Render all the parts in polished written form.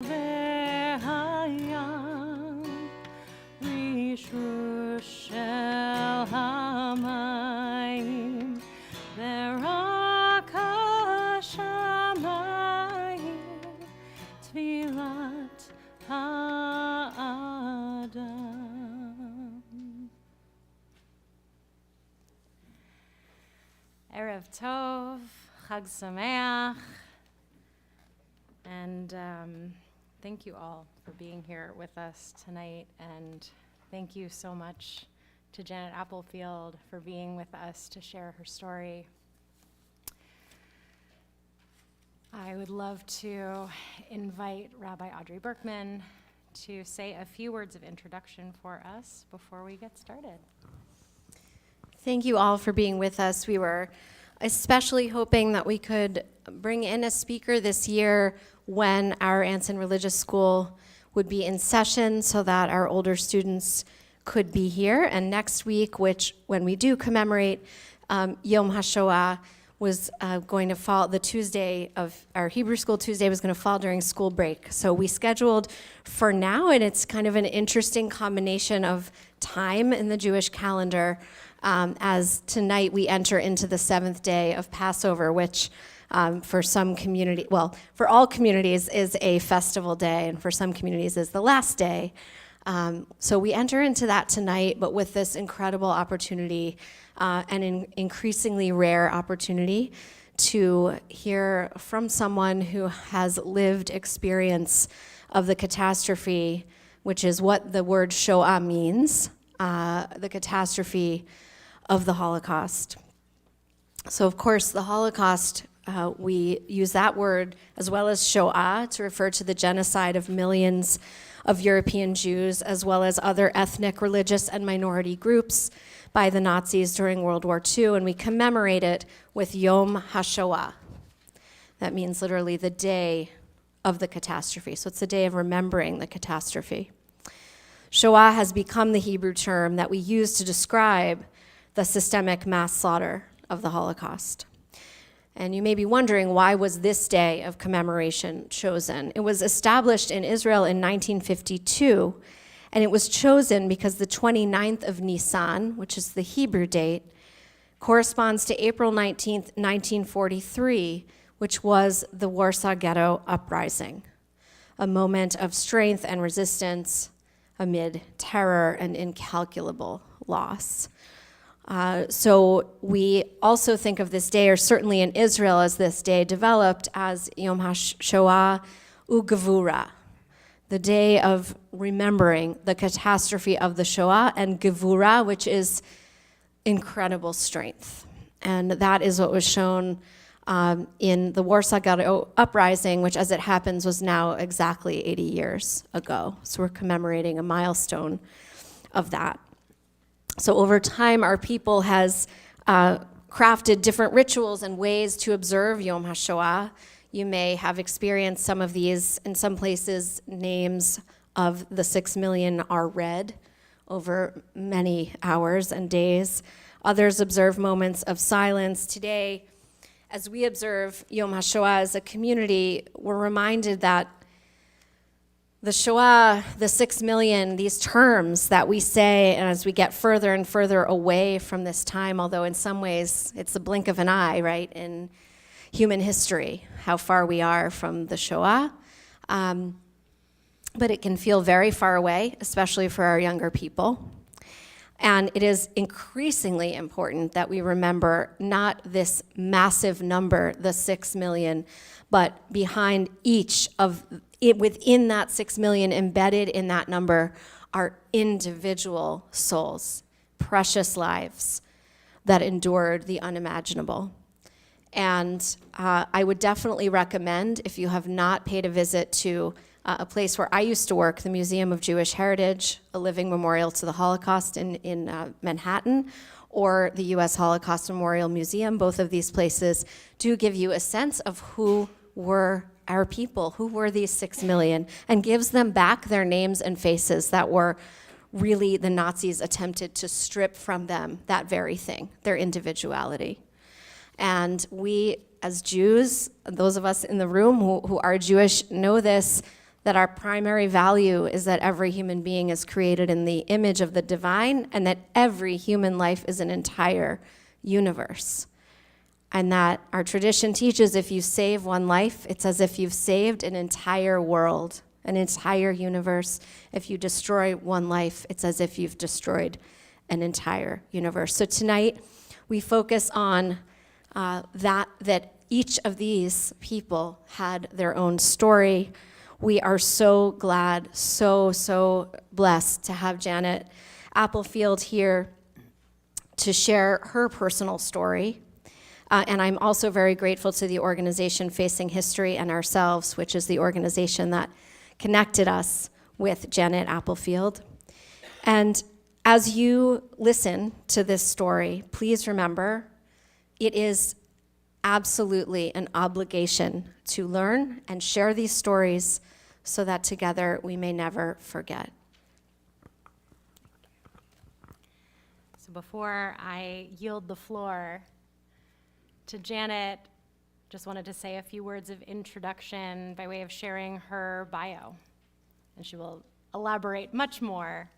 והים רישרוש של המים ורק השמיים תפילת האדם. Erev Tov, Chag Sameach, and thank you all for being here with us tonight, and thank you so much to Janet Applefield for being with us to share her story. I would love to invite Rabbi Audrey Berkman to say a few words of introduction for us before we get started. Thank you all for being with us. We were especially hoping that we could bring in a speaker this year when our Anson Religious School would be in session so that our older students could be here. And next week, when we do commemorate Yom HaShoah, was going to fall, the Tuesday of our Hebrew School Tuesday was going to fall during school break. So we scheduled for now, and it's kind of an interesting combination of time in the Jewish calendar, as tonight we enter into the seventh day of Passover, which for some community, well, for all communities is a festival day, and for some communities is the last day. So we enter into that tonight, but with this incredible opportunity, and an increasingly rare opportunity to hear from someone who has lived experience of the catastrophe, which is what the word Shoah means, the catastrophe of the Holocaust. So of course, the Holocaust, we use that word as well as Shoah to refer to the genocide of millions of European Jews, as well as other ethnic, religious, and minority groups by the Nazis during World War II, and we commemorate it with Yom HaShoah. That means literally the day of the catastrophe. So it's the day of remembering the catastrophe. Shoah has become the Hebrew term that we use to describe the systemic mass slaughter of the Holocaust. And you may be wondering, why was this day of commemoration chosen? It was established in Israel in 1952, and it was chosen because the 29th of Nisan, which is the Hebrew date, corresponds to April 19th, 1943, which was the Warsaw Ghetto Uprising, a moment of strength and resistance amid terror and incalculable loss. So we also think of this day, or certainly in Israel as this day developed, as Yom HaShoah u'Gevura, the day of remembering the catastrophe of the Shoah, and Gevura, which is incredible strength. And that is what was shown in the Warsaw Ghetto Uprising, which, as it happens, was now exactly 80 years ago. So we're commemorating a milestone of that. So over time, our people has crafted different rituals and ways to observe Yom HaShoah. You may have experienced some of these. In some places, names of the 6 million are read over many hours and days. Others observe moments of silence. Today, as we observe Yom HaShoah as a community, we're reminded that the Shoah, the 6 million, these terms that we say, and as we get further and further away from this time, although in some ways it's the blink of an eye, right, in human history, how far we are from the Shoah. But it can feel very far away, especially for our younger people. And it is increasingly important that we remember not this massive number, the 6 million, but behind each of it, within that 6 million, embedded in that number, are individual souls, precious lives that endured the unimaginable. And I would definitely recommend, if you have not paid a visit to a place where I used to work, the Museum of Jewish Heritage, a living memorial to the Holocaust in Manhattan, or the U.S. Holocaust Memorial Museum. Both of these places do give you a sense of who were our people, who were these 6 million, and gives them back their names and faces that were really the Nazis attempted to strip from them, that very thing, their individuality. And we, as Jews, those of us in the room who are Jewish, know this, that our primary value is that every human being is created in the image of the divine, and that every human life is an entire universe. And that our tradition teaches if you save one life, it's as if you've saved an entire world, an entire universe. If you destroy one life, it's as if you've destroyed an entire universe. So tonight, we focus on that each of these people had their own story. We are so glad, so blessed to have Janet Applefield here to share her personal story. And I'm also very grateful to the organization Facing History and Ourselves, which is the organization that connected us with Janet Applefield. And as you listen to this story, please remember it is absolutely an obligation to learn and share these stories so that together we may never forget. So before I yield the floor to Janet, just wanted to say a few words of introduction by way of sharing her bio. And she will elaborate much more,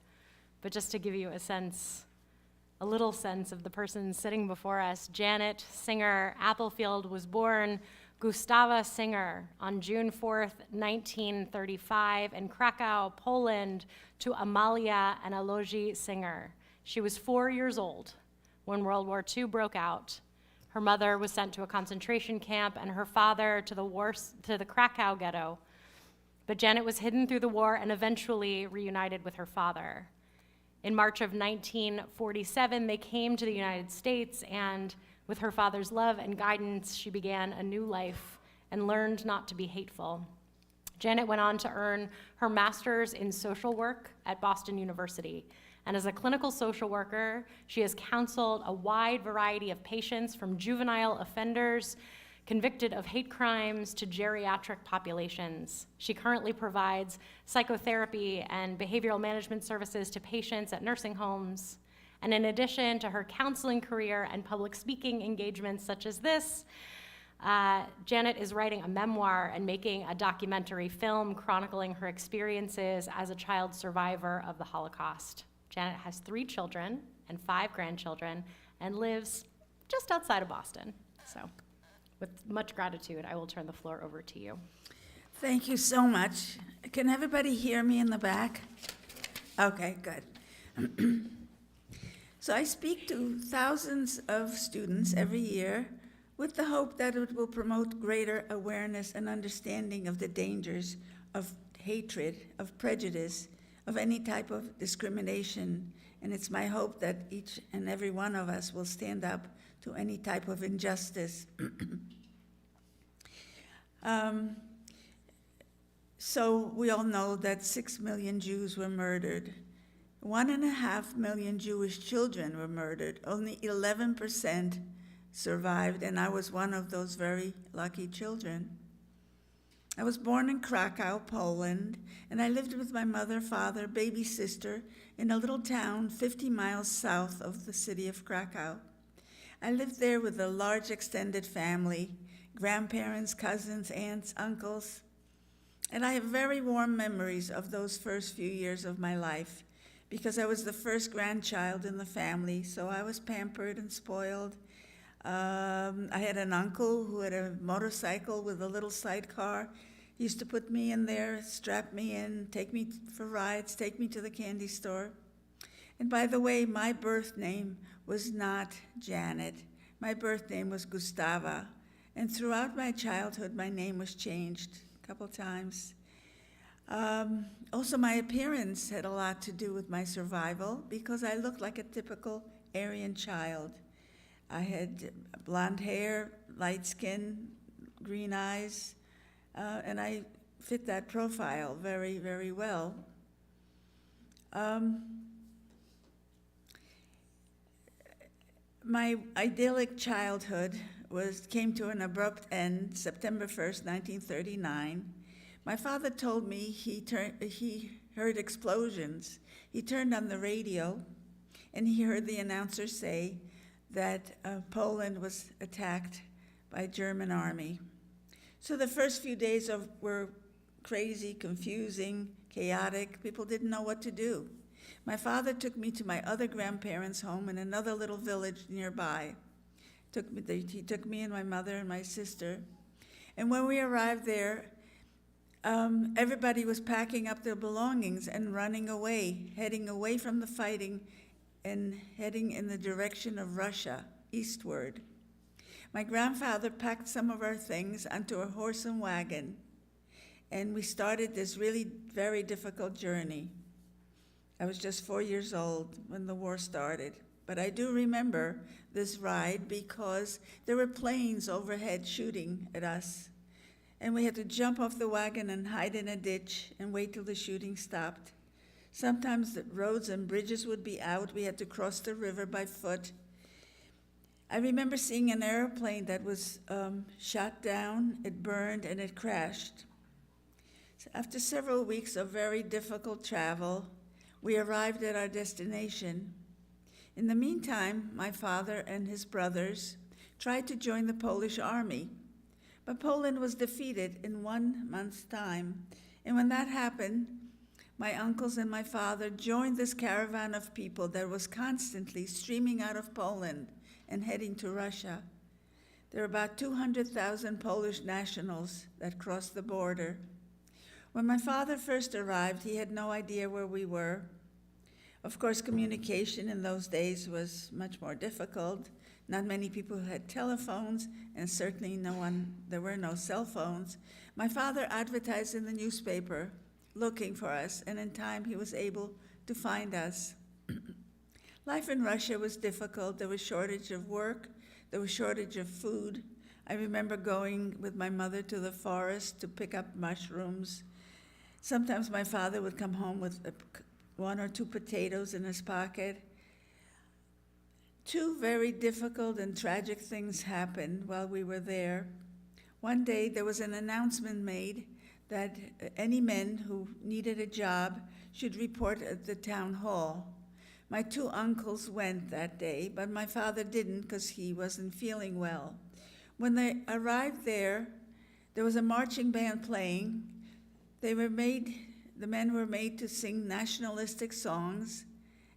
but just to give you a little sense of the person sitting before us, Janet Singer Applefield was born Gustawa Singer on June 4th, 1935 in Krakow, Poland, to Amalia and Aloji Singer. She was 4 years old when World War II broke out. Her mother was sent to a concentration camp and her father to the Krakow ghetto. But Janet was hidden through the war and eventually reunited with her father. In March of 1947, they came to the United States, and with her father's love and guidance, she began a new life and learned not to be hateful. Janet went on to earn her master's in social work at Boston University. And as a clinical social worker, she has counseled a wide variety of patients from juvenile offenders convicted of hate crimes to geriatric populations. She currently provides psychotherapy and behavioral management services to patients at nursing homes. And in addition to her counseling career and public speaking engagements such as this, Janet is writing a memoir and making a documentary film chronicling her experiences as a child survivor of the Holocaust. Janet has 3 children and 5 grandchildren and lives just outside of Boston. So with much gratitude, I will turn the floor over to you. Thank you so much. Can everybody hear me in the back? Okay, good. So I speak to thousands of students every year with the hope that it will promote greater awareness and understanding of the dangers of hatred, of prejudice, of any type of discrimination. And it's my hope that each and every one of us will stand up to any type of injustice. So we all know that 6 million Jews were murdered. 1.5 million Jewish children were murdered. Only 11% survived, and I was one of those very lucky children. I was born in Krakow, Poland, and I lived with my mother, father, baby sister in a little town 50 miles south of the city of Krakow. I lived there with a large extended family, grandparents, cousins, aunts, uncles, and I have very warm memories of those first few years of my life because I was the first grandchild in the family, so I was pampered and spoiled. I had an uncle who had a motorcycle with a little sidecar. He used to put me in there, strap me in, take me for rides, take me to the candy store. And by the way, my birth name was not Janet. My birth name was Gustava. And throughout my childhood, my name was changed a couple times. Also, my appearance had a lot to do with my survival because I looked like a typical Aryan child. I had blonde hair, light skin, green eyes, and I fit that profile very, very well. My idyllic childhood came to an abrupt end September 1st, 1939. My father told me he heard explosions. He turned on the radio, and he heard the announcer say that Poland was attacked by German army. So the first few days were crazy, confusing, chaotic. People didn't know what to do. My father took me to my other grandparents' home in another little village nearby. He took me and my mother and my sister. And when we arrived there, everybody was packing up their belongings and running away, heading away from the fighting and heading in the direction of Russia, eastward. My grandfather packed some of our things onto a horse and wagon, and we started this really very difficult journey. I was just 4 years old when the war started, but I do remember this ride because there were planes overhead shooting at us, and we had to jump off the wagon and hide in a ditch and wait till the shooting stopped. Sometimes the roads and bridges would be out. We had to cross the river by foot. I remember seeing an airplane that was shot down, it burned, and it crashed. So after several weeks of very difficult travel, we arrived at our destination. In the meantime, my father and his brothers tried to join the Polish army, but Poland was defeated in 1 month's time. And when that happened, my uncles and my father joined this caravan of people that was constantly streaming out of Poland and heading to Russia. There were about 200,000 Polish nationals that crossed the border. When my father first arrived, he had no idea where we were. Of course, communication in those days was much more difficult. Not many people had telephones, and certainly there were no cell phones. My father advertised in the newspaper looking for us, and in time he was able to find us. Life in Russia was difficult. There was shortage of work. There was shortage of food. I remember going with my mother to the forest to pick up mushrooms. Sometimes my father would come home with 1 or 2 potatoes in his pocket. 2 very difficult and tragic things happened while we were there. One day there was an announcement made that any men who needed a job should report at the town hall. My 2 uncles went that day, but my father didn't because he wasn't feeling well. When they arrived there was a marching band playing. The men were made to sing nationalistic songs,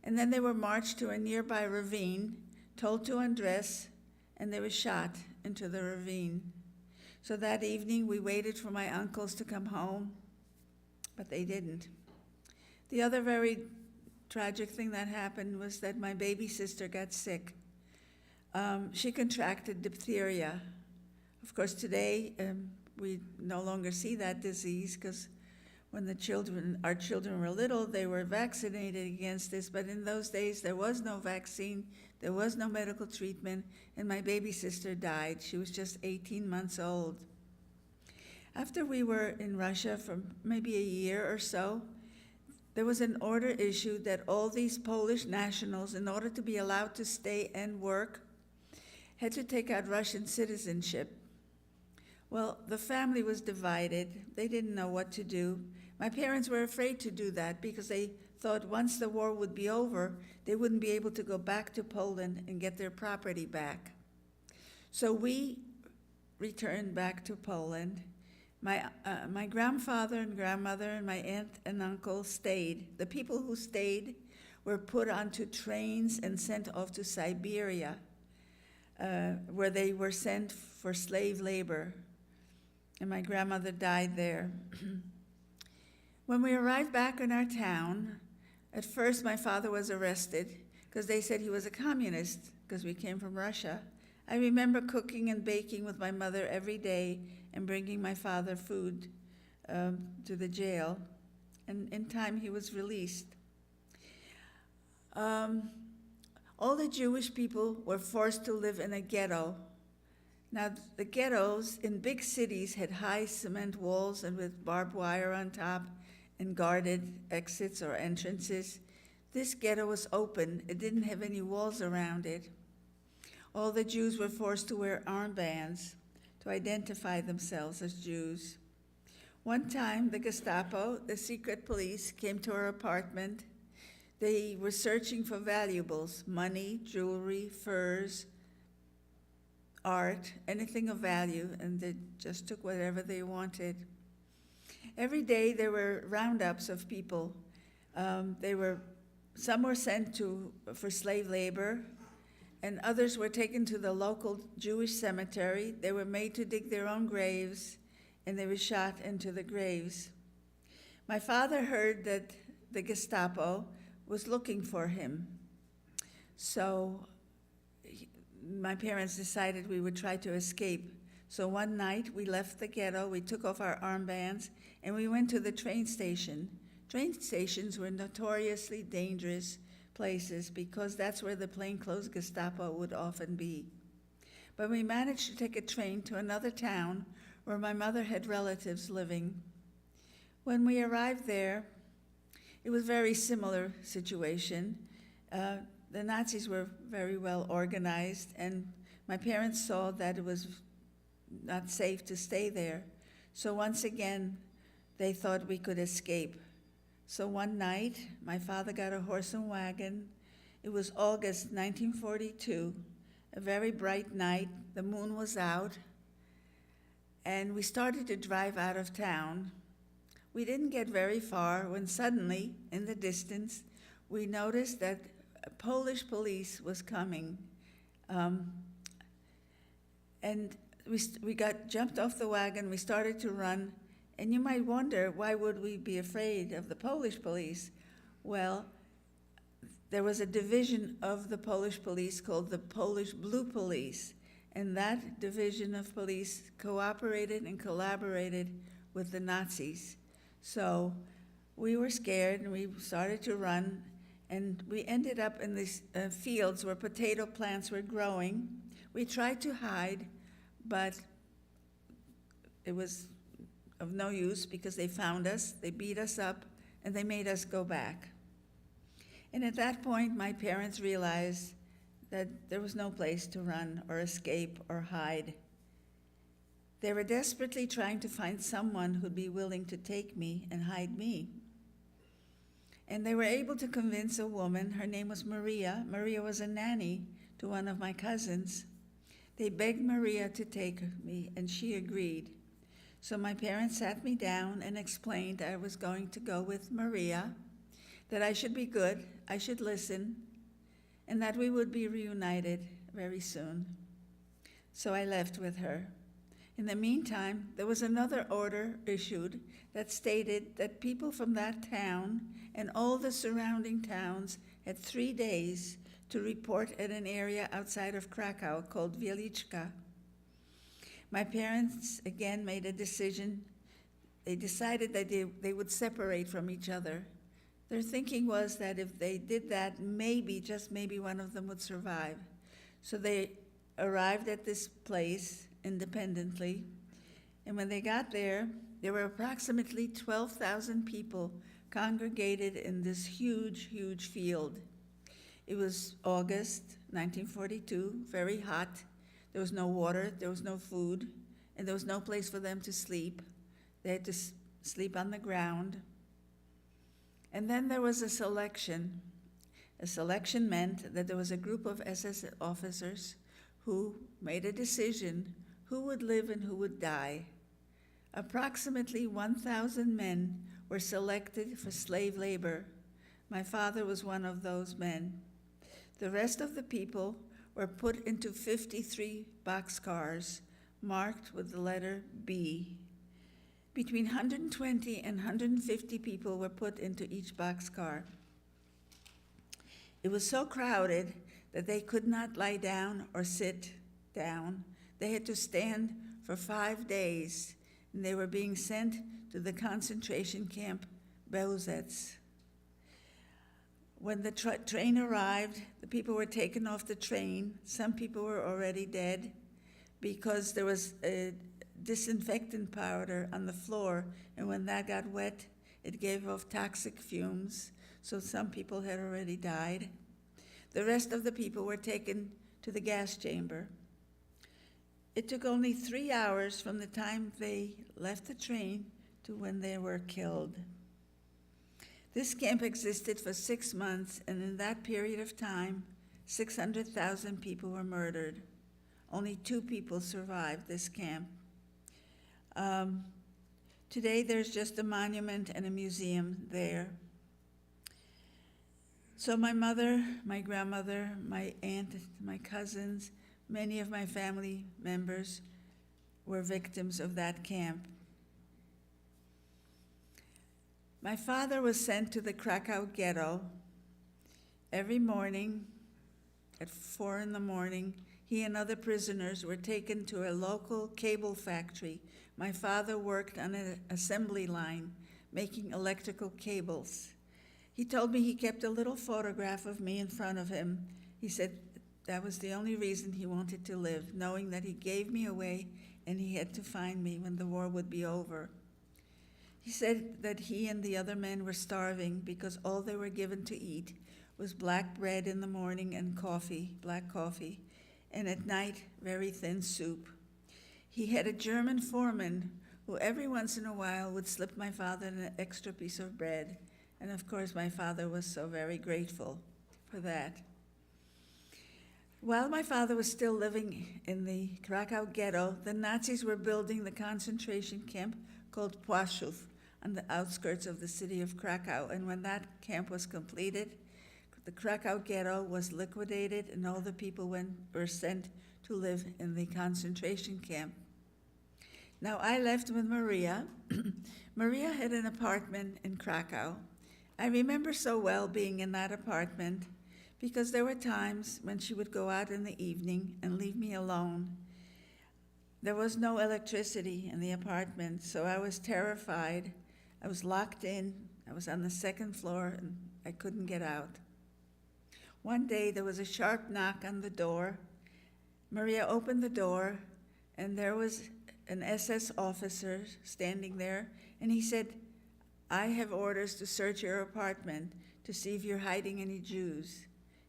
and then they were marched to a nearby ravine, told to undress, and they were shot into the ravine. So that evening we waited for my uncles to come home, but they didn't. The other very tragic thing that happened was that my baby sister got sick. She contracted diphtheria. Of course, today we no longer see that disease because when our children were little, they were vaccinated against this, but in those days there was no vaccine, there was no medical treatment, and my baby sister died. She was just 18 months old. After we were in Russia for maybe a year or so, there was an order issued that all these Polish nationals, in order to be allowed to stay and work, had to take out Russian citizenship. Well, the family was divided. They didn't know what to do. My parents were afraid to do that because they thought once the war would be over, they wouldn't be able to go back to Poland and get their property back. So we returned back to Poland. My grandfather and grandmother and my aunt and uncle stayed. The people who stayed were put onto trains and sent off to Siberia, where they were sent for slave labor. And my grandmother died there. When we arrived back in our town, at first my father was arrested because they said he was a communist because we came from Russia. I remember cooking and baking with my mother every day and bringing my father food to the jail. And in time he was released. All the Jewish people were forced to live in a ghetto. Now, the ghettos in big cities had high cement walls and with barbed wire on top and guarded exits or entrances. This ghetto was open. It didn't have any walls around it. All the Jews were forced to wear armbands to identify themselves as Jews. One time, the Gestapo, the secret police, came to our apartment. They were searching for valuables, money, jewelry, furs, art, anything of value, and they just took whatever they wanted. every day there were roundups of people. Some were sent for slave labor, and others were taken to the local Jewish cemetery. They were made to dig their own graves, and they were shot into the graves. My father heard that the Gestapo was looking for him. So my parents decided we would try to escape. So one night we left the ghetto, we took off our armbands, and we went to the train station. Train stations were notoriously dangerous places because that's where the plainclothes Gestapo would often be. But we managed to take a train to another town where my mother had relatives living. When we arrived there, it was a very similar situation. The Nazis were very well organized, and my parents saw that it was not safe to stay there. So once again, they thought we could escape. So one night, my father got a horse and wagon. It was August 1942, a very bright night. The moon was out, and we started to drive out of town. We didn't get very far when suddenly, in the distance, we noticed that Polish police was coming. And we got jumped off the wagon, we started to run, and you might wonder, why would we be afraid of the Polish police? Well, there was a division of the Polish police called the Polish Blue Police, and that division of police cooperated and collaborated with the Nazis. So we were scared, and we started to run, and we ended up in these fields where potato plants were growing. We tried to hide, but it was of no use because they found us, they beat us up, and they made us go back. And at that point, my parents realized that there was no place to run or escape or hide. They were desperately trying to find someone who'd be willing to take me and hide me. And they were able to convince a woman, her name was Maria. Maria was a nanny to one of my cousins. They begged Maria to take me, and she agreed. So my parents sat me down and explained I was going to go with Maria, that I should be good, I should listen, and that we would be reunited very soon. So I left with her. In the meantime, there was another order issued that stated that people from that town and all the surrounding towns had 3 days to report at an area outside of Krakow called Wieliczka. My parents again made a decision. They decided that they would separate from each other. Their thinking was that if they did that, maybe, just maybe, one of them would survive. So they arrived at this place independently, and when they got there were approximately 12,000 people congregated in this huge, huge field. It was August 1942, very hot. There was no water, there was no food, and there was no place for them to sleep. They had to sleep on the ground. And then there was a selection. A selection meant that there was a group of SS officers who made a decision who would live and who would die. Approximately 1,000 men were selected for slave labor. My father was one of those men. The rest of the people were put into 53 boxcars marked with the letter B. Between 120 and 150 people were put into each boxcar. It was so crowded that they could not lie down or sit down. They had to stand for 5 days, and they were being sent to the concentration camp Bełżec. When the train arrived, the people were taken off the train. Some people were already dead because there was a disinfectant powder on the floor, and when that got wet, it gave off toxic fumes, so some people had already died. The rest of the people were taken to the gas chamber. It took only 3 hours from the time they left the train to when they were killed. This camp existed for 6 months, and in that period of time, 600,000 people were murdered. Only 2 people survived this camp. Today, there's just a monument and a museum there. So my mother, my grandmother, my aunt, my cousins, many of my family members were victims of that camp. My father was sent to the Krakow ghetto. Every morning at 4 a.m, he and other prisoners were taken to a local cable factory. My father worked on an assembly line, making electrical cables. He told me he kept a little photograph of me in front of him. He said that was the only reason he wanted to live, knowing that he gave me away and he had to find me when the war would be over. He said that he and the other men were starving because all they were given to eat was black bread in the morning and coffee, black coffee, and at night, very thin soup. He had a German foreman who every once in a while would slip my father an extra piece of bread. And of course, my father was so very grateful for that. While my father was still living in the Krakow ghetto, the Nazis were building the concentration camp called Płaszów on the outskirts of the city of Krakow. And when that camp was completed, the Krakow ghetto was liquidated and all the people were sent to live in the concentration camp. Now, I left with Maria. Maria had an apartment in Krakow. I remember so well being in that apartment because there were times when she would go out in the evening and leave me alone. There was no electricity in the apartment, so I was terrified. I was locked in. I was on the second floor, and I couldn't get out. One day, there was a sharp knock on the door. Maria opened the door, and there was an SS officer standing there, and he said, "I have orders to search your apartment to see if you're hiding any Jews."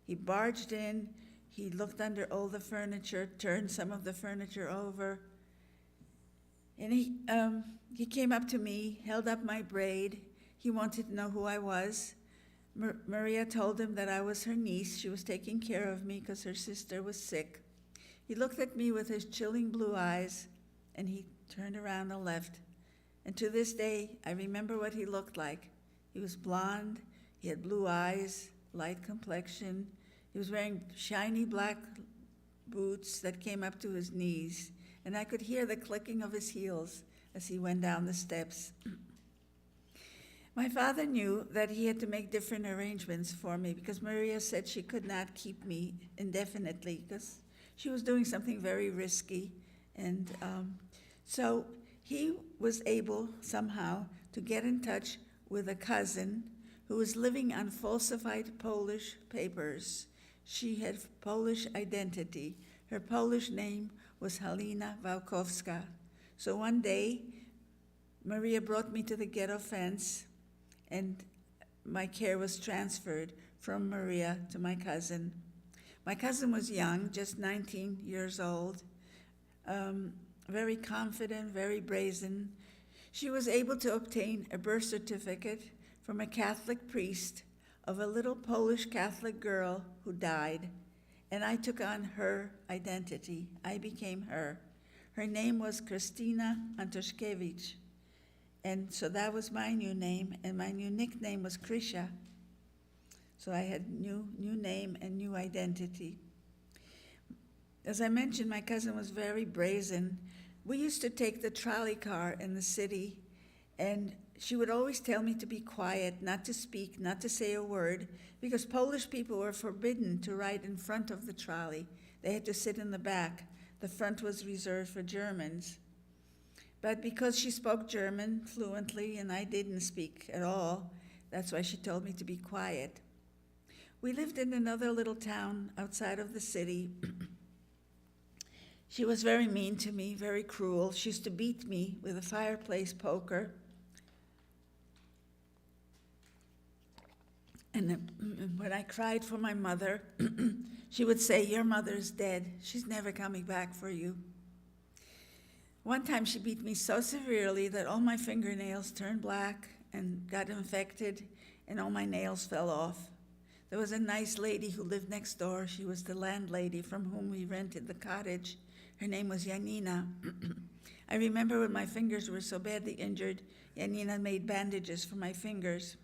He barged in, he looked under all the furniture, turned some of the furniture over, and he came up to me, held up my braid. He wanted to know who I was. Maria told him that I was her niece. She was taking care of me because her sister was sick. He looked at me with his chilling blue eyes, and he turned around and left. And to this day, I remember what he looked like. He was blonde, he had blue eyes, light complexion. He was wearing shiny black boots that came up to his knees, and I could hear the clicking of his heels as he went down the steps. My father knew that he had to make different arrangements for me because Maria said she could not keep me indefinitely because she was doing something very risky. And so he was able somehow to get in touch with a cousin who was living on falsified Polish papers. She had Polish identity. Her Polish name was Halina Wałkowska. So one day, Maria brought me to the ghetto fence, and my care was transferred from Maria to my cousin. My cousin was young, just 19 years old, very confident, very brazen. She was able to obtain a birth certificate from a Catholic priest of a little Polish Catholic girl who died, and I took on her identity. I became her. Her name was Krystyna Antoszkiewicz, and so that was my new name, and my new nickname was Krisha. So I had new name and new identity. As I mentioned, my cousin was very brazen. We used to take the trolley car in the city, and she would always tell me to be quiet, not to speak, not to say a word, because Polish people were forbidden to ride in front of the trolley. They had to sit in the back. The front was reserved for Germans. But because she spoke German fluently and I didn't speak at all, that's why she told me to be quiet. We lived in another little town outside of the city. She was very mean to me, very cruel. She used to beat me with a fireplace poker. And when I cried for my mother, she would say, "Your mother's dead. She's never coming back for you." One time she beat me so severely that all my fingernails turned black and got infected, and all my nails fell off. There was a nice lady who lived next door. She was the landlady from whom we rented the cottage. Her name was Janina. I remember when my fingers were so badly injured, Yanina made bandages for my fingers.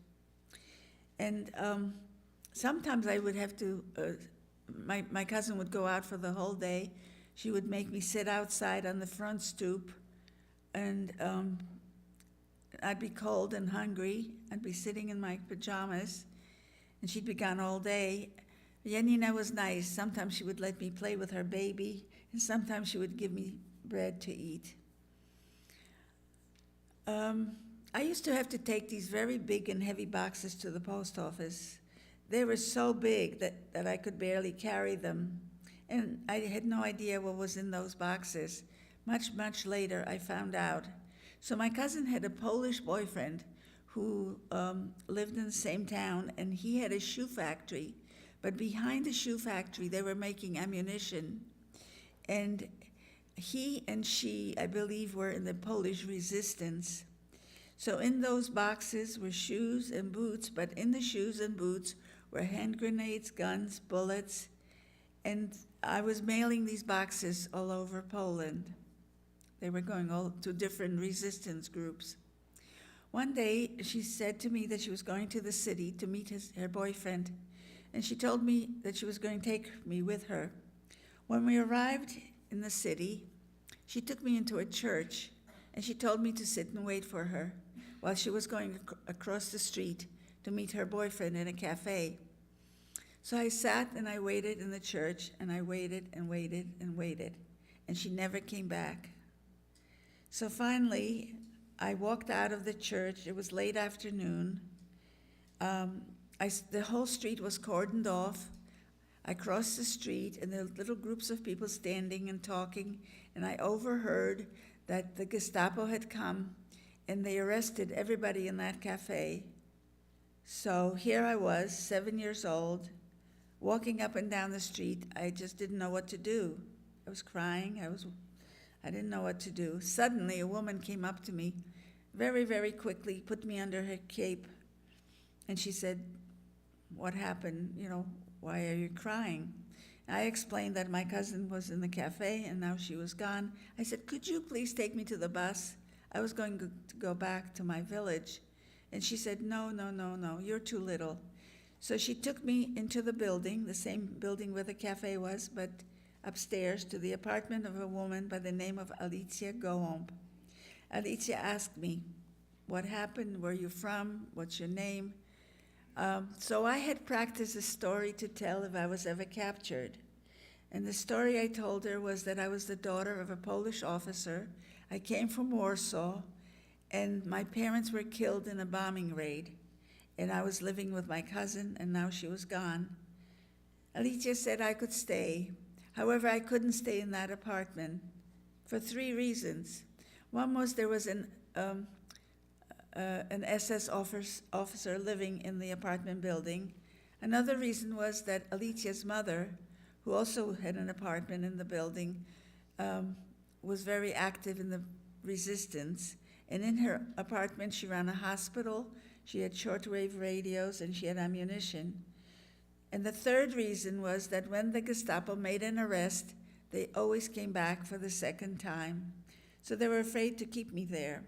And sometimes I would have to, my cousin would go out for the whole day. She would make me sit outside on the front stoop, and I'd be cold and hungry. I'd be sitting in my pajamas, and she'd be gone all day. Yanina was nice. Sometimes she would let me play with her baby, and sometimes she would give me bread to eat. I used to have to take these very big and heavy boxes to the post office. They were so big that I could barely carry them, and I had no idea what was in those boxes. Much, much later, I found out. So my cousin had a Polish boyfriend who lived in the same town, and he had a shoe factory. But behind the shoe factory, they were making ammunition. And he and she, I believe, were in the Polish resistance. So in those boxes were shoes and boots, but in the shoes and boots were hand grenades, guns, bullets, and I was mailing these boxes all over Poland. They were going all to different resistance groups. One day, she said to me that she was going to the city to meet her boyfriend, and she told me that she was going to take me with her. When we arrived in the city, she took me into a church, and she told me to sit and wait for her while she was going across the street to meet her boyfriend in a cafe. So I sat and I waited in the church, and I waited and waited and waited, and she never came back. So finally, I walked out of the church. It was late afternoon. The whole street was cordoned off. I crossed the street, and there were little groups of people standing and talking, and I overheard that the Gestapo had come, and they arrested everybody in that cafe. So here I was, 7 years old, walking up and down the street. I just didn't know what to do. I was crying. I didn't know what to do. Suddenly, a woman came up to me very, very quickly, put me under her cape, and she said, "What happened? Why are you crying?" I explained that my cousin was in the cafe, and now she was gone. I said, "Could you please take me to the bus? I was going to go back to my village." And she said, No, you're too little. So she took me into the building, the same building where the cafe was, but upstairs to the apartment of a woman by the name of Alicia Goomp. Alicia asked me, "What happened? Where are you from? What's your name?" So I had practiced a story to tell if I was ever captured. And the story I told her was that I was the daughter of a Polish officer. I came from Warsaw, and my parents were killed in a bombing raid. And I was living with my cousin, and now she was gone. Alicia said I could stay. However, I couldn't stay in that apartment for 3 reasons. One was there was an SS officer living in the apartment building. Another reason was that Alicia's mother, who also had an apartment in the building, was very active in the resistance. And in her apartment, she ran a hospital, she had shortwave radios, and she had ammunition. And the third reason was that when the Gestapo made an arrest, they always came back for the second time. So they were afraid to keep me there.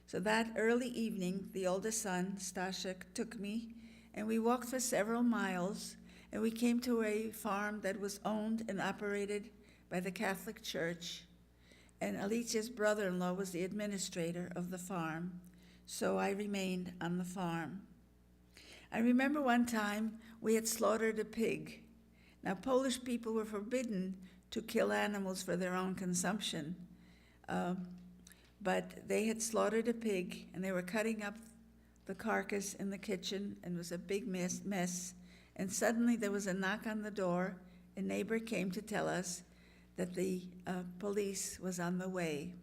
So that early evening, the oldest son, Staszek, took me, and we walked for several miles, and we came to a farm that was owned and operated by the Catholic Church. And Alicia's brother-in-law was the administrator of the farm, so I remained on the farm. I remember one time we had slaughtered a pig. Now, Polish people were forbidden to kill animals for their own consumption, but they had slaughtered a pig, and they were cutting up the carcass in the kitchen, and it was a big mess. And suddenly there was a knock on the door. A neighbor came to tell us that the police was on the way.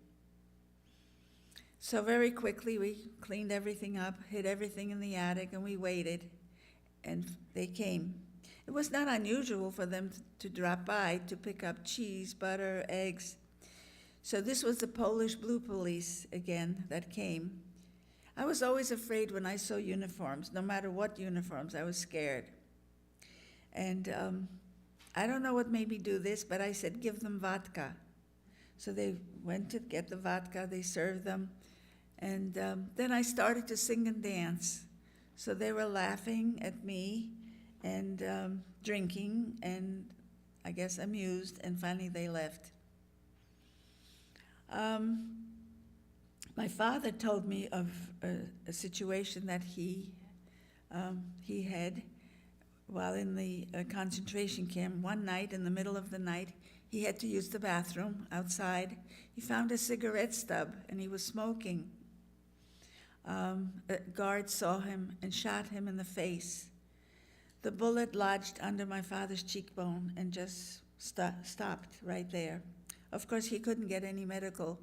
So very quickly we cleaned everything up, hid everything in the attic, and we waited, and they came. It was not unusual for them to drop by to pick up cheese, butter, eggs. So this was the Polish Blue Police again that came. I was always afraid when I saw uniforms. No matter what uniforms, I was scared. And I don't know what made me do this, but I said, "Give them vodka." So they went to get the vodka, they served them, and then I started to sing and dance. So they were laughing at me and drinking and I guess amused, and finally they left. My father told me of a situation that he had while in the concentration camp. One night, in the middle of the night, he had to use the bathroom outside. He found a cigarette stub, and he was smoking. A guard saw him and shot him in the face. The bullet lodged under my father's cheekbone and just stopped right there. Of course, he couldn't get any medical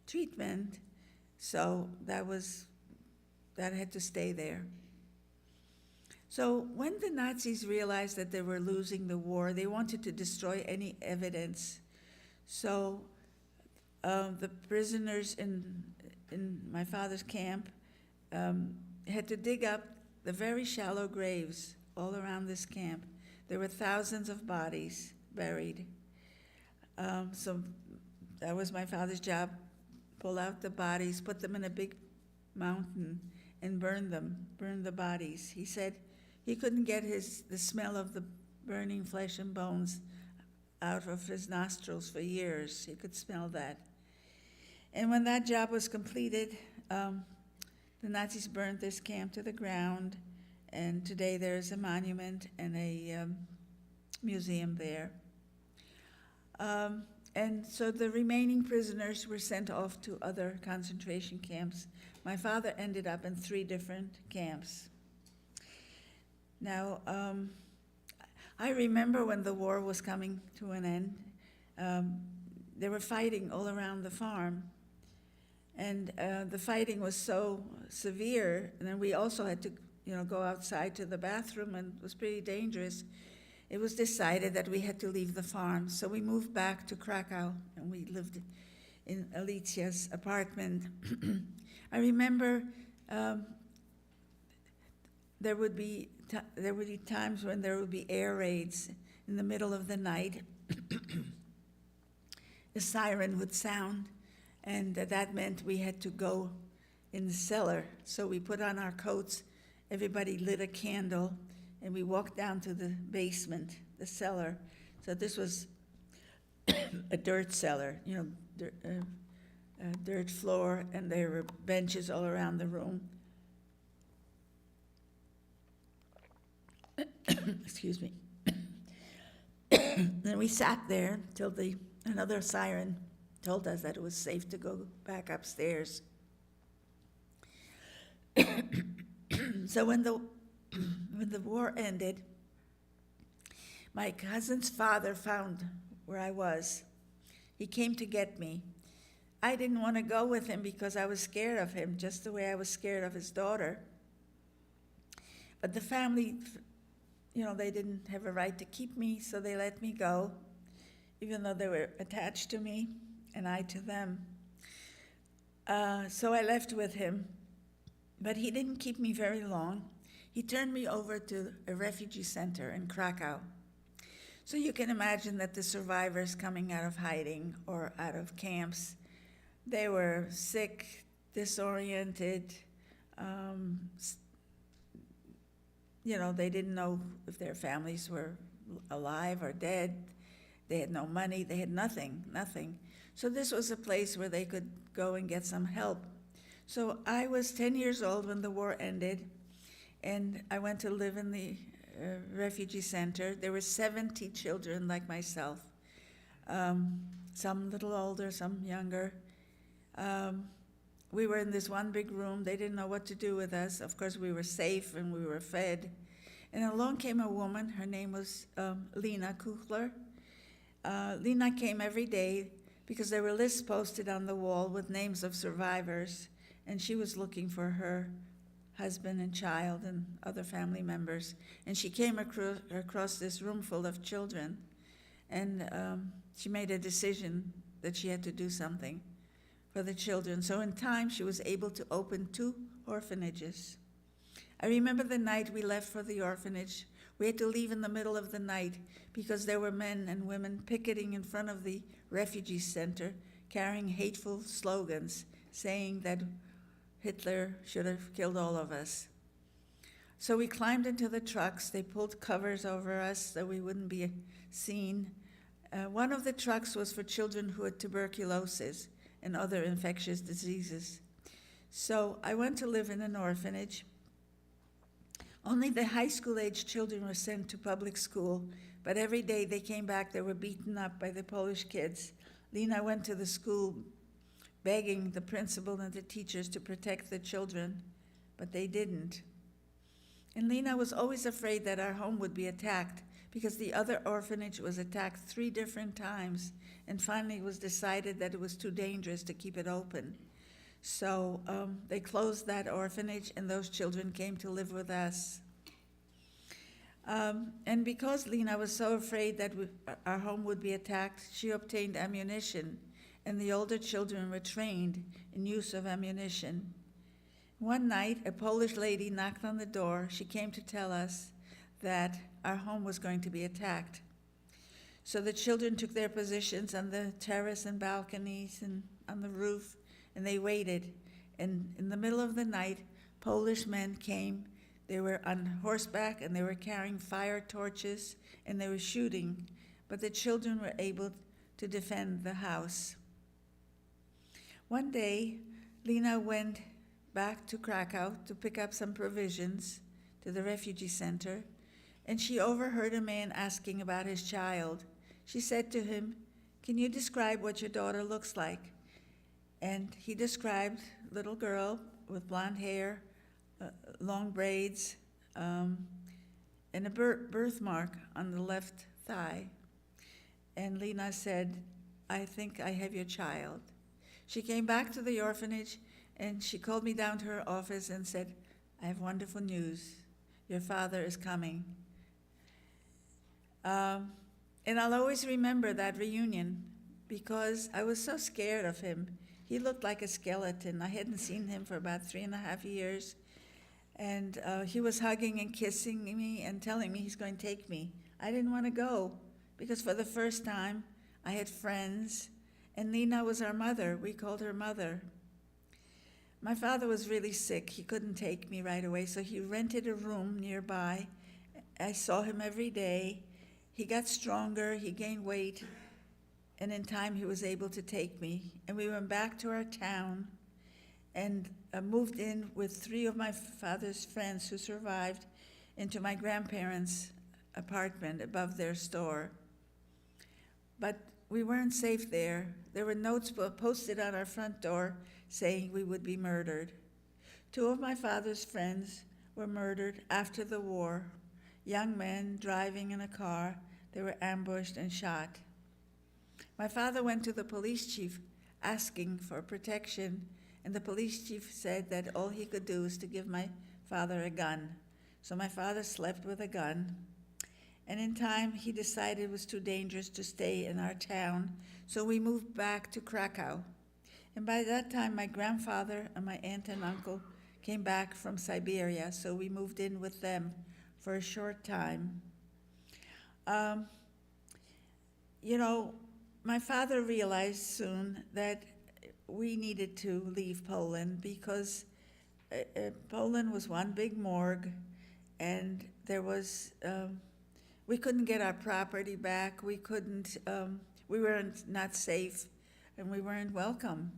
treatment, so that had to stay there. So when the Nazis realized that they were losing the war, they wanted to destroy any evidence. So the prisoners in my father's camp had to dig up the very shallow graves all around this camp. There were thousands of bodies buried. So that was my father's job: pull out the bodies, put them in a big mountain, and burn the bodies. He said he couldn't get the smell of the burning flesh and bones out of his nostrils for years. He could smell that. And when that job was completed, the Nazis burned this camp to the ground, and today there's a monument and a museum there. And so the remaining prisoners were sent off to other concentration camps. My father ended up in 3 different camps. Now, I remember when the war was coming to an end, they were fighting all around the farm. And the fighting was so severe, and then we also had to go outside to the bathroom, and it was pretty dangerous. It was decided that we had to leave the farm, so we moved back to Krakow, and we lived in Alicia's apartment. I remember there would be times when there would be air raids in the middle of the night. The siren would sound, and that meant we had to go in the cellar. So we put on our coats, everybody lit a candle, and we walked down to the basement, the cellar. So this was a dirt cellar, dirt floor, and there were benches all around the room. Excuse me. Then we sat there till another siren told us that it was safe to go back upstairs. So when the war ended, my cousin's father found where I was. He came to get me. I didn't want to go with him because I was scared of him, just the way I was scared of his daughter. But the family, they didn't have a right to keep me, so they let me go, even though they were attached to me and I to them. So I left with him, but he didn't keep me very long. He turned me over to a refugee center in Krakow. So you can imagine that the survivors coming out of hiding or out of camps, they were sick, disoriented, they didn't know if their families were alive or dead. They had no money, they had nothing. So this was a place where they could go and get some help. So I was 10 years old when the war ended, and I went to live in the refugee center. There were 70 children like myself, some a little older, some younger. We were in this one big room. They didn't know what to do with us. Of course, we were safe and we were fed. And along came a woman. Her name was Lena Kuchler. Lena came every day because there were lists posted on the wall with names of survivors, and she was looking for her husband and child and other family members. And she came across this room full of children, and she made a decision that she had to do something for the children. So in time, she was able to open 2 orphanages. I remember the night we left for the orphanage. We had to leave in the middle of the night because there were men and women picketing in front of the refugee center, carrying hateful slogans saying that Hitler should have killed all of us. So we climbed into the trucks. They pulled covers over us so we wouldn't be seen. One of the trucks was for children who had tuberculosis and other infectious diseases. So I went to live in an orphanage. Only the high school age children were sent to public school, but every day they came back, they were beaten up by the Polish kids. Lena went to the school begging the principal and the teachers to protect the children, but they didn't. And Lena was always afraid that our home would be attacked because the other orphanage was attacked 3 different times, and finally it was decided that it was too dangerous to keep it open. So they closed that orphanage, and those children came to live with us. And because Lena was so afraid that our home would be attacked, she obtained ammunition, and the older children were trained in use of ammunition. One night, a Polish lady knocked on the door. She came to tell us that our home was going to be attacked. So the children took their positions on the terrace and balconies and on the roof, and they waited. And in the middle of the night, Polish men came. They were on horseback, and they were carrying fire torches, and they were shooting. But the children were able to defend the house. One day, Lena went back to Krakow to pick up some provisions to the refugee center, and she overheard a man asking about his child. She said to him, "Can you describe what your daughter looks like?" And he described a little girl with blonde hair, long braids, and a birthmark on the left thigh. And Lena said, "I think I have your child." She came back to the orphanage, and she called me down to her office and said, "I have wonderful news. Your father is coming." And I'll always remember that reunion because I was so scared of him. He looked like a skeleton. I hadn't seen him for about 3.5 years. And he was hugging and kissing me and telling me he's going to take me. I didn't want to go because for the first time I had friends, and Lena was our mother. We called her mother. My father was really sick. He couldn't take me right away, so he rented a room nearby. I saw him every day. He got stronger, he gained weight, and in time he was able to take me. And we went back to our town and moved in with 3 of my father's friends who survived into my grandparents' apartment above their store. But we weren't safe there. There were notes posted on our front door saying we would be murdered. 2 of my father's friends were murdered after the war. Young men driving in a car, they were ambushed and shot. My father went to the police chief asking for protection, and the police chief said that all he could do was to give my father a gun. So my father slept with a gun, and in time he decided it was too dangerous to stay in our town, so we moved back to Krakow. And by that time, my grandfather and my aunt and uncle came back from Siberia, so we moved in with them for a short time. My father realized soon that we needed to leave Poland because Poland was one big morgue, and there was, we couldn't get our property back. We were not safe, and we weren't welcome.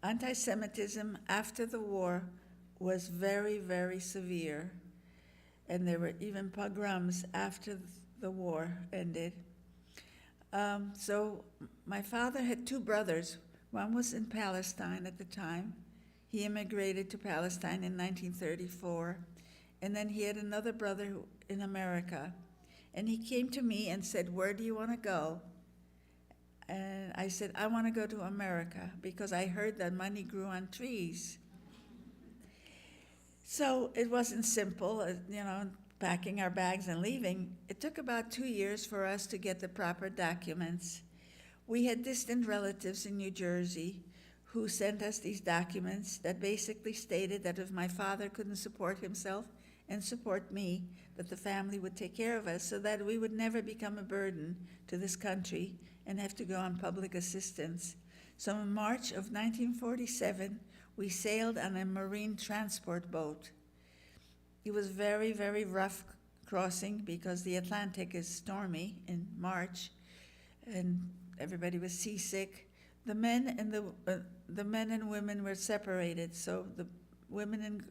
Anti-Semitism after the war was very, very severe. And there were even pogroms after the war ended. So my father had 2 brothers. One was in Palestine at the time. He immigrated to Palestine in 1934. And then he had another brother in America. And he came to me and said, "Where do you want to go?" And I said, "I want to go to America because I heard that money grew on trees." So it wasn't simple, packing our bags and leaving. It took about 2 years for us to get the proper documents. We had distant relatives in New Jersey who sent us these documents that basically stated that if my father couldn't support himself and support me, that the family would take care of us so that we would never become a burden to this country and have to go on public assistance. So in March of 1947, we sailed on a marine transport boat. It was very, very rough crossing because the Atlantic is stormy in March, and everybody was seasick. The men and women were separated, so the women and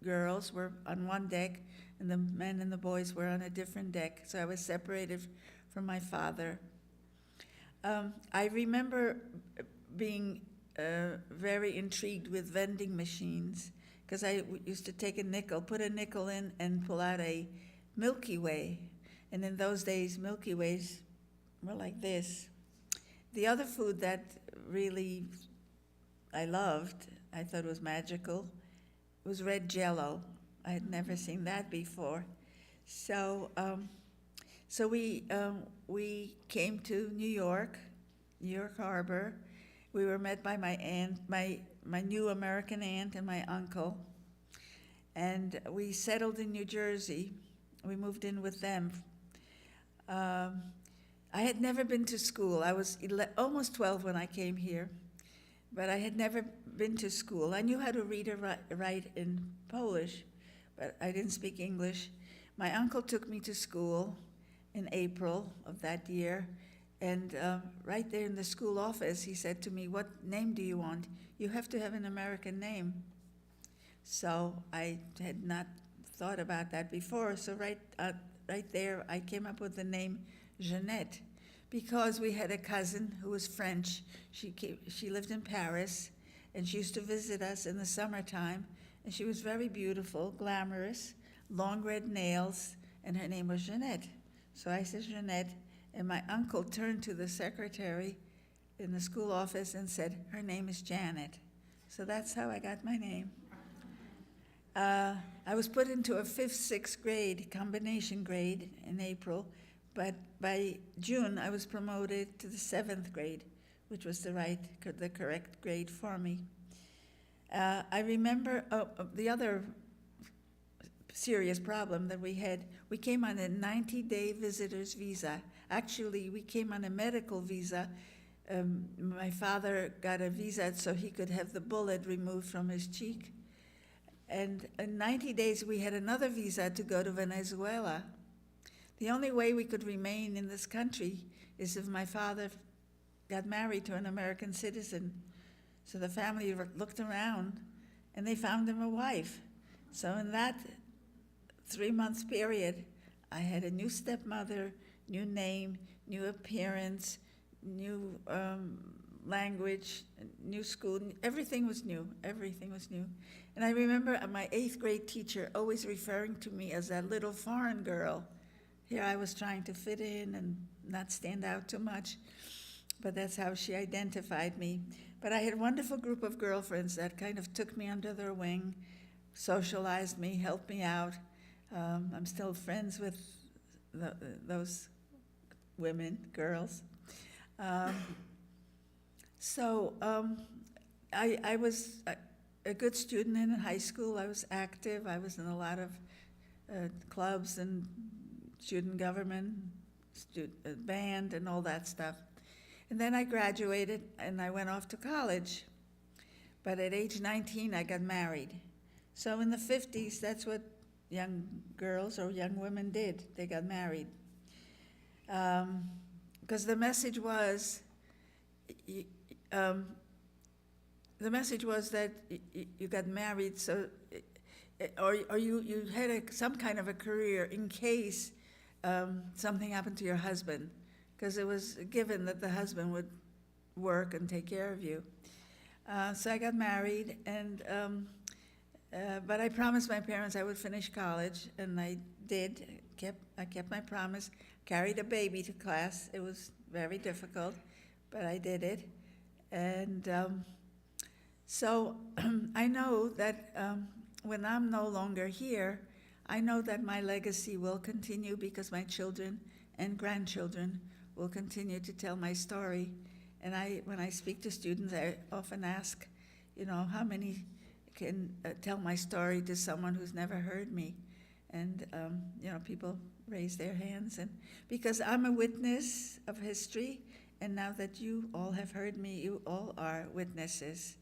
girls were on one deck, and the men and the boys were on a different deck. So I was separated from my father. I remember being very intrigued with vending machines, because I used to take a nickel, put a nickel in, and pull out a Milky Way. And in those days, Milky Ways were like this. The other food that really I loved, I thought was magical, was red Jell-O. I had never seen that before. So we came to New York Harbor. We were met by my aunt, my new American aunt and my uncle, and we settled in New Jersey. We moved in with them. I had never been to school. I was almost 12 when I came here, but I had never been to school. I knew how to read and write in Polish, but I didn't speak English. My uncle took me to school in April of that year, and right there in the school office, he said to me, "What name do you want? You have to have an American name." So I had not thought about that before. So right there, I came up with the name Jeanette, because we had a cousin who was French. She lived in Paris, and she used to visit us in the summertime, and she was very beautiful, glamorous, long red nails, and her name was Jeanette. So I said Jeanette, and my uncle turned to the secretary in the school office and said, "Her name is Janet." So that's how I got my name. I was put into a 5th, 6th grade, combination grade in April, but by June I was promoted to the 7th grade, which was the correct grade for me. I remember the other serious problem that we had. We came on a 90-day visitor's visa. Actually, we came on a medical visa. My father got a visa so he could have the bullet removed from his cheek. And in 90 days, we had another visa to go to Venezuela. The only way we could remain in this country is if my father got married to an American citizen. So the family looked around, and they found him a wife. So in that 3-month period, I had a new stepmother, new name, new appearance, new language, new school. Everything was new. Everything was new. And I remember my 8th grade teacher always referring to me as that little foreign girl. Here I was trying to fit in and not stand out too much, but that's how she identified me. But I had a wonderful group of girlfriends that kind of took me under their wing, socialized me, helped me out. I'm still friends with those women, girls. I was a good student in high school. I was active. I was in a lot of clubs and student government, band, and all that stuff. And then I graduated, and I went off to college. But at age 19, I got married. So in the 50s, that's what young girls or young women did. They got married. Because the message was that you got married or you had some kind of a career in case something happened to your husband, because it was given that the husband would work and take care of you. So I got married, but I promised my parents I would finish college, and I did. I kept my promise, carried a baby to class. It was very difficult, but I did it. And so I know that when I'm no longer here, I know that my legacy will continue, because my children and grandchildren will continue to tell my story. And when I speak to students, I often ask, how many can tell my story to someone who's never heard me? And, people raise their hands. And because I'm a witness of history, and now that you all have heard me, you all are witnesses.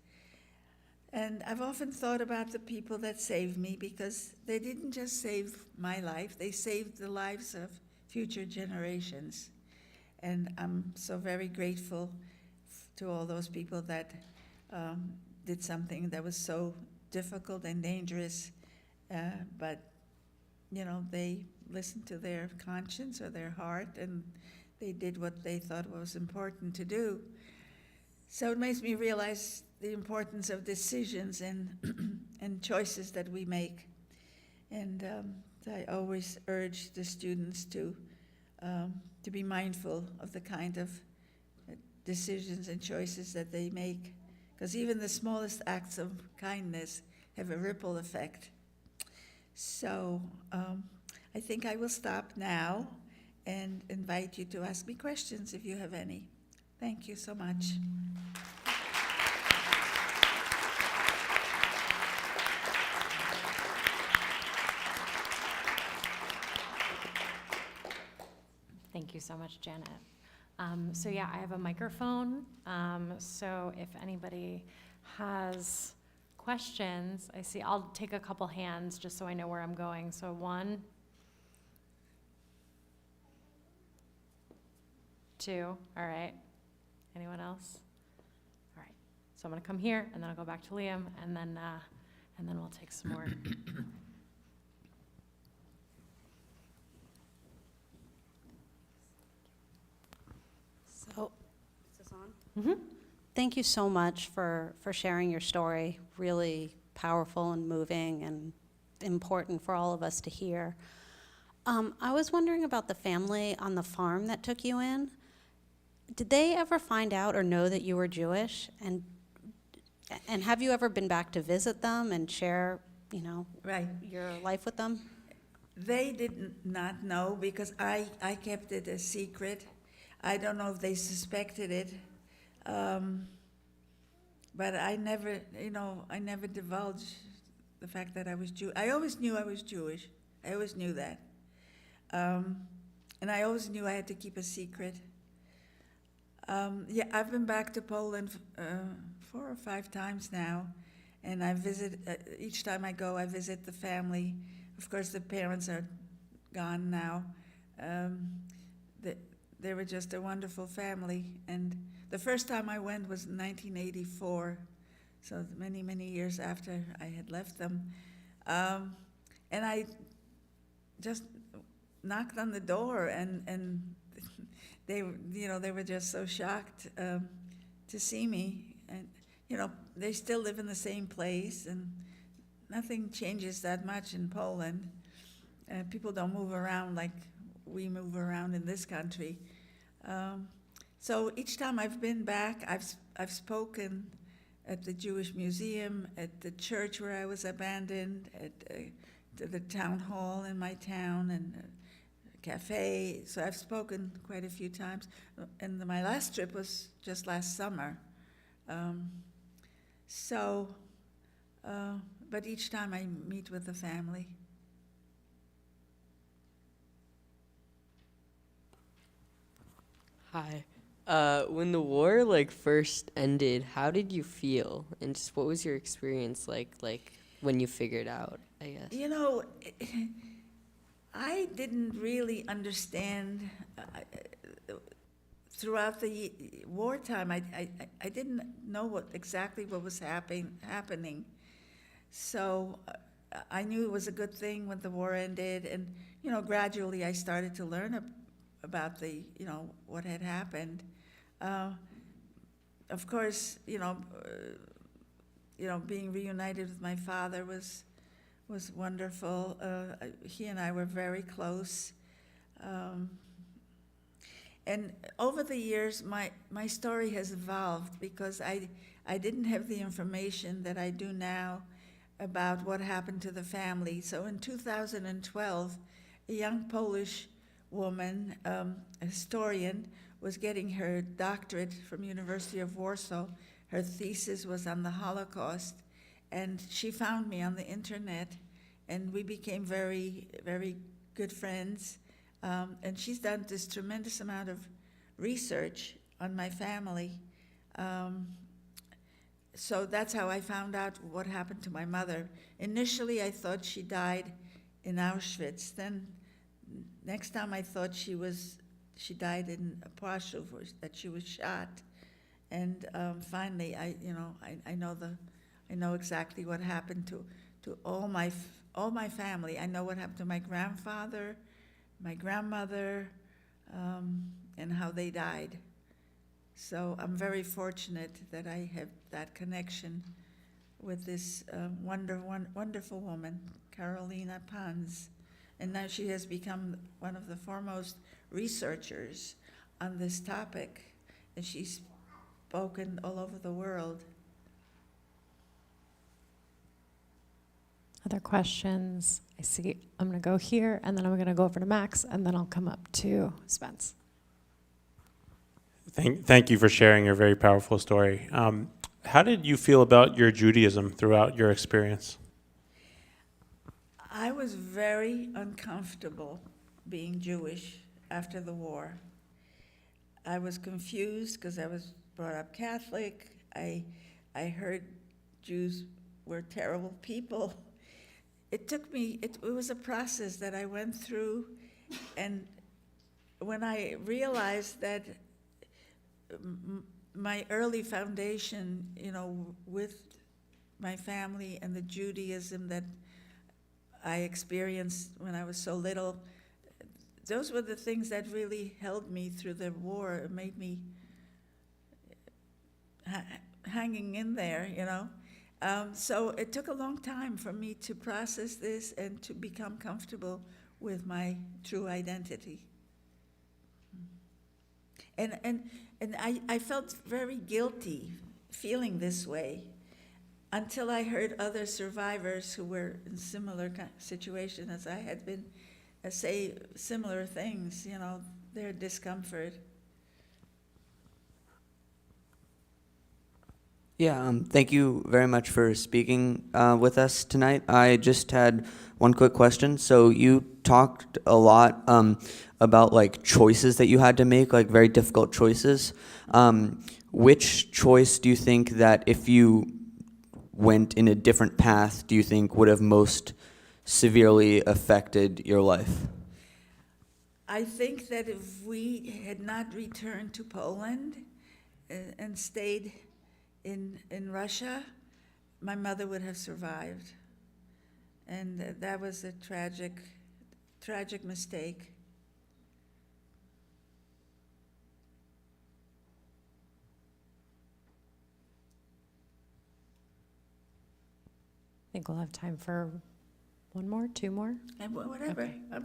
And I've often thought about the people that saved me, because they didn't just save my life, they saved the lives of future generations. And I'm so very grateful to all those people that did something that was so difficult and dangerous, but they listened to their conscience or their heart, and they did what they thought was important to do. So it makes me realize the importance of decisions and choices that we make. And I always urge the students to be mindful of the kind of decisions and choices that they make, because even the smallest acts of kindness have a ripple effect. So I think I will stop now and invite you to ask me questions if you have any. Thank you so much. Thank you so much, Janet. So yeah, I have a microphone. So if anybody has questions, I'll take a couple hands just so I know where I'm going. So 1, 2, all right. Anyone else? All right. So I'm gonna come here, and then I'll go back to Liam, and then we'll take some more. So, is this on? Mm-hmm. Thank you so much for sharing your story. Really powerful and moving and important for all of us to hear. I was wondering about the family on the farm that took you in. Did they ever find out or know that you were Jewish? And have you ever been back to visit them and share, Right. your life with them? They did not know, because I kept it a secret. I don't know if they suspected it, but I never divulged the fact that I was Jewish. I always knew I was Jewish. I always knew that. And I always knew I had to keep a secret. Yeah, I've been back to Poland 4 or 5 times now, and I visit, each time I go, I visit the family. Of course, the parents are gone now. They were just a wonderful family, and the first time I went was in 1984, so many, many years after I had left them. And I just knocked on the door, and they were just so shocked to see me. And they still live in the same place, and nothing changes that much in Poland. People don't move around like we move around in this country. So each time I've been back, I've spoken at the Jewish Museum, at the church where I was abandoned, to the town hall in my town, and a cafe. So I've spoken quite a few times. And my last trip was just last summer. But each time I meet with the family. Hi. When the war first ended, how did you feel? And just what was your experience like when you figured out, I guess? I didn't really understand throughout the wartime. I didn't know exactly what was happening. So I knew it was a good thing when the war ended, and gradually I started to learn about what had happened. Of course, being reunited with my father was wonderful. He and I were very close. And over the years, my story has evolved, because I didn't have the information that I do now about what happened to the family. So in 2012, a young Polish woman, a historian, was getting her doctorate from University of Warsaw. Her thesis was on the Holocaust, and she found me on the internet, and we became very, very good friends. And she's done this tremendous amount of research on my family. So that's how I found out what happened to my mother. Initially, I thought she died in Auschwitz. Then next time I thought she died in Pashov, that she was shot. And finally, I know exactly what happened to all my family. I know what happened to my grandfather, my grandmother, and how they died. So I'm very fortunate that I have that connection with this wonderful woman, Carolina Pans. And now she has become one of the foremost researchers on this topic, and she's spoken all over the world. Other questions? I see. I'm going to go here, and then I'm going to go over to Max, and then I'll come up to Spence. Thank you for sharing your very powerful story. How did you feel about your Judaism throughout your experience? I was very uncomfortable being Jewish after the war. I was confused because I was brought up Catholic. I heard Jews were terrible people. It took me, it was a process that I went through, and when I realized that my early foundation, with my family and the Judaism that I experienced when I was so little, those were the things that really held me through the war. It made me hanging in there, So it took a long time for me to process this and to become comfortable with my true identity. And I felt very guilty feeling this way until I heard other survivors who were in similar situation as I had been say similar things, their discomfort. Yeah, thank you very much for speaking with us tonight. I just had one quick question. So you talked a lot about like choices that you had to make, like very difficult choices. Which choice do you think that if you went in a different path, do you think would have most severely affected your life? I think that if we had not returned to Poland and stayed in Russia, my mother would have survived. And that was a tragic mistake. I think we'll have time for one more, two more. And whatever. Okay.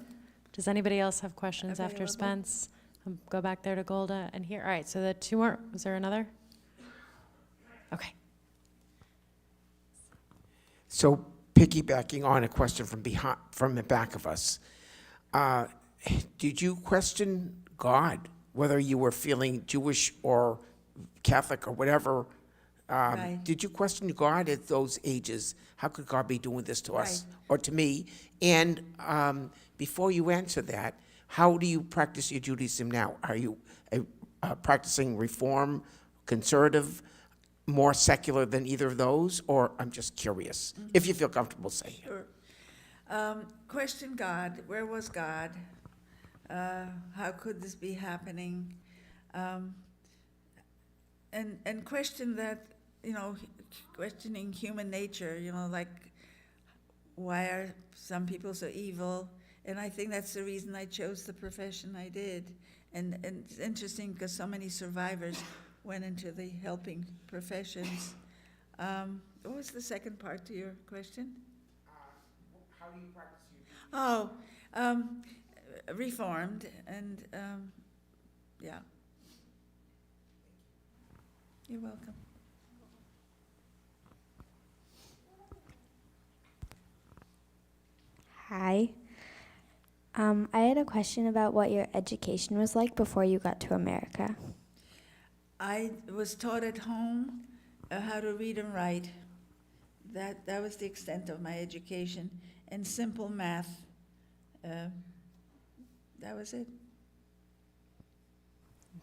Does anybody else have questions after Available. Spence? Go back there to Golda and here. All right, so the two more. Was there another? Okay. So piggybacking on a question from the back of us, did you question God, whether you were feeling Jewish or Catholic or whatever? Right. Did you question God at those ages? How could God be doing this to us Right. or to me? And before you answer that, how do you practice your Judaism now? Are you practicing Reform, conservative, more secular than either of those? Or I'm just curious, if you feel comfortable saying it. Sure. Question God. Where was God? How could this be happening? And question that, questioning human nature, like, why are some people so evil? And I think that's the reason I chose the profession I did. And it's interesting because so many survivors went into the helping professions. What was the second part to your question? How do you practice your Reformed, and yeah. You're welcome. Hi. I had a question about what your education was like before you got to America. I was taught at home how to read and write. That was the extent of my education, and simple math. That was it.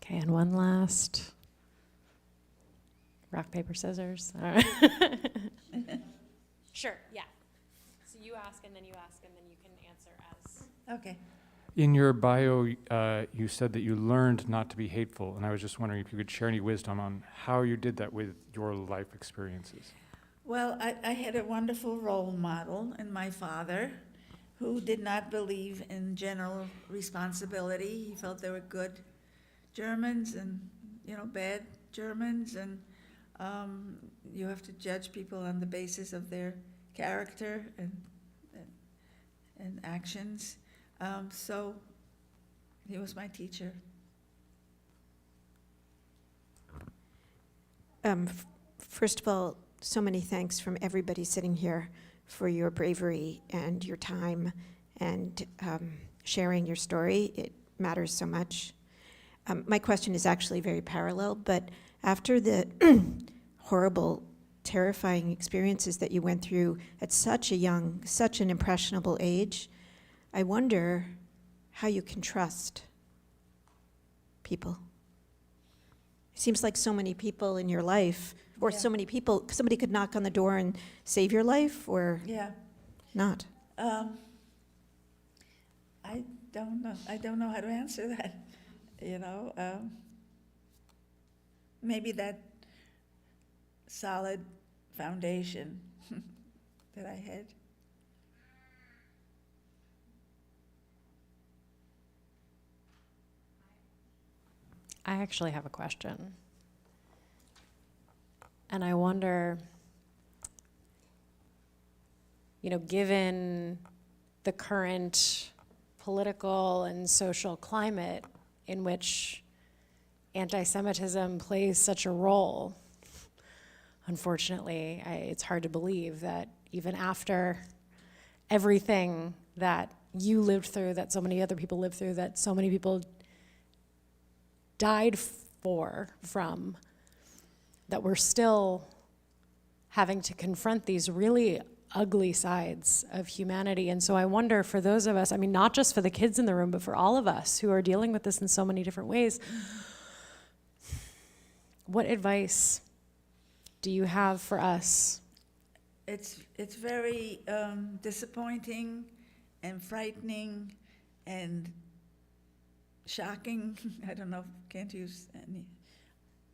Okay, and one last. Rock, paper, scissors. All right. Sure, yeah. So you ask, and then you ask, and then you can answer as. Okay. In your bio, you said that you learned not to be hateful, and I was just wondering if you could share any wisdom on how you did that with your life experiences. Well, I had a wonderful role model in my father, who did not believe in general responsibility. He felt there were good Germans and, bad Germans, and you have to judge people on the basis of their character and actions. So he was my teacher. First of all, so many thanks from everybody sitting here for your bravery and your time and sharing your story. It matters so much. My question is actually very parallel, but after the horrible, terrifying experiences that you went through at such an impressionable age, I wonder how you can trust people. It seems like so many people in your life, or Yeah. so many people, somebody could knock on the door and save your life, or Yeah. not. I don't know. I don't know how to answer that. Maybe that solid foundation that I had. I actually have a question. And I wonder, given the current political and social climate in which anti-Semitism plays such a role, unfortunately, it's hard to believe that even after everything that you lived through, that so many other people lived through, that so many people died from, that we're still having to confront these really ugly sides of humanity. And so I wonder, for those of us, not just for the kids in the room, but for all of us who are dealing with this in so many different ways, what advice do you have for us? It's very disappointing and frightening and shocking. I don't know, can't use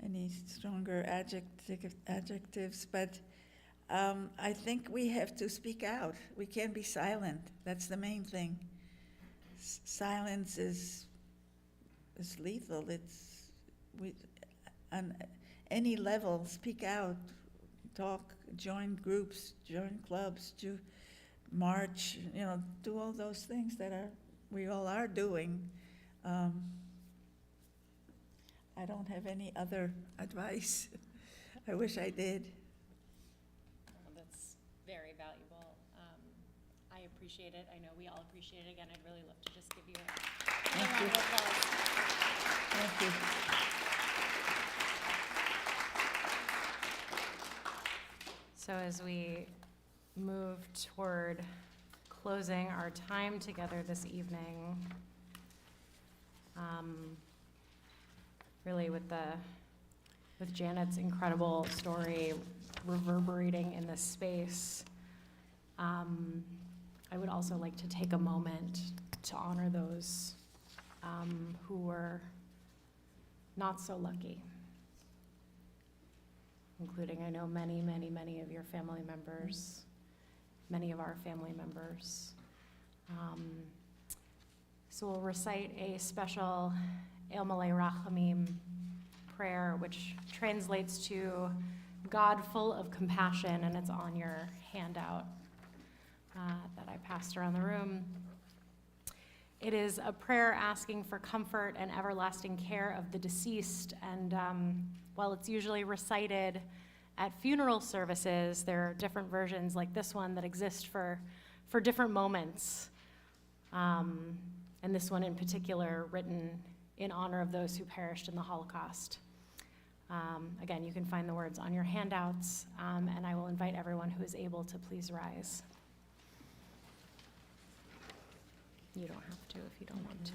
any stronger adjectives, but I think we have to speak out. We can't be silent. That's the main thing. Silence is lethal. On any level, speak out, talk, join groups, join clubs, march, do all those things that we all are doing. I don't have any other advice. I wish I did. That's very valuable. I appreciate it. I know we all appreciate it. Again, I'd really love to just give you a round of applause. Thank you. So as we move toward closing our time together this evening, really with Janet's incredible story reverberating in this space, I would also like to take a moment to honor those who were not so lucky, including, I know, many, many, many of your family members, many of our family members. So we'll recite a special El Malei Rachamim prayer, which translates to God full of compassion, and it's on your handout that I passed around the room. It is a prayer asking for comfort and everlasting care of the deceased, and while it's usually recited at funeral services, there are different versions like this one that exist for different moments, and this one in particular written in honor of those who perished in the Holocaust. Again, you can find the words on your handouts, and I will invite everyone who is able to please rise. You don't have to if you don't want to.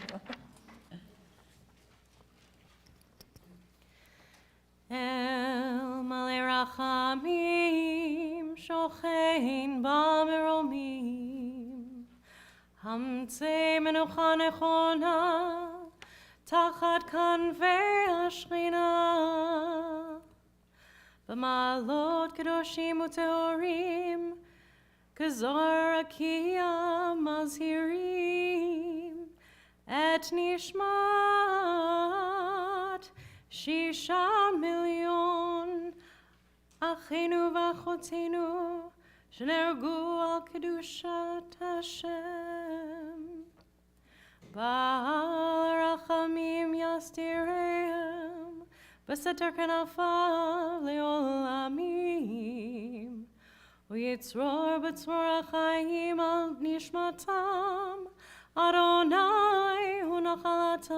אמצי מנוחה נכונה תחת כנפי השכינה, במעלות קדושים וטהורים, כזוהר רקיע מזהירים את נשמת 6,000,000 אחינו ואחותינו שנהרגו על קדושת השם. בעל רחמים יסתירם בסתר כנפיו לעולמים, ויצרור בצרור החיים על נשמתם, אדוני הוא נחלתם.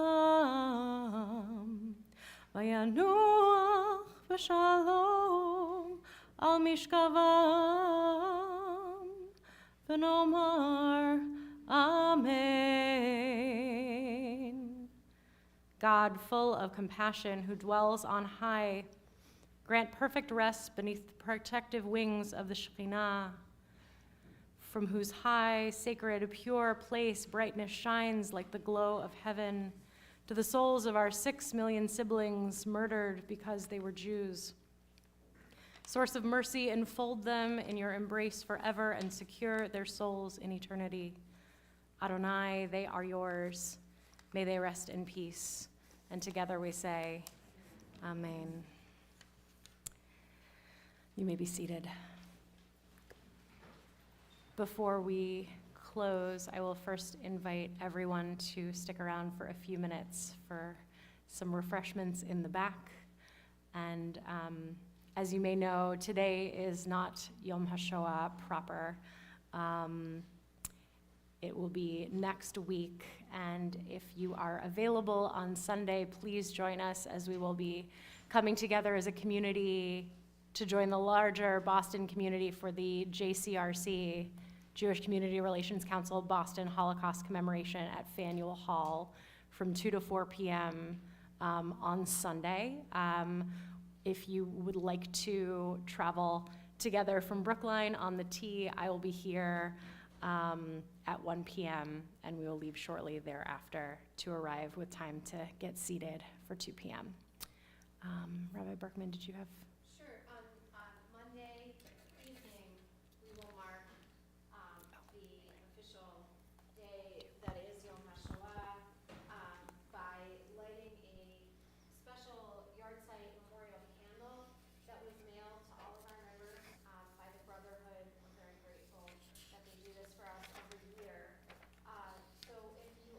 וינוח בשלום על משכבם, ונאמר Amen. God, full of compassion, who dwells on high, grant perfect rest beneath the protective wings of the Shekhinah, from whose high, sacred, pure place brightness shines like the glow of heaven to the souls of our 6 million siblings murdered because they were Jews. Source of mercy, enfold them in your embrace forever and secure their souls in eternity. Adonai, they are yours. May they rest in peace. And together we say, Amen. You may be seated. Before we close, I will first invite everyone to stick around for a few minutes for some refreshments in the back. And as you may know, today is not Yom HaShoah proper. It will be next week, and if you are available on Sunday, please join us as we will be coming together as a community to join the larger Boston community for the JCRC, Jewish Community Relations Council, Boston Holocaust Commemoration at Faneuil Hall from 2 to 4 p.m. On Sunday. If you would like to travel together from Brookline on the T, I will be here at 1 p.m. and we will leave shortly thereafter to arrive with time to get seated for 2 p.m. Rabbi Berkman, did you have? Sure. On Monday evening, we will mark the official day that is Yom HaShoah by lighting a special yahrzeit memorial candle that was mailed to all of our members by the Brotherhood. We're very grateful that they do this for us every year. So if you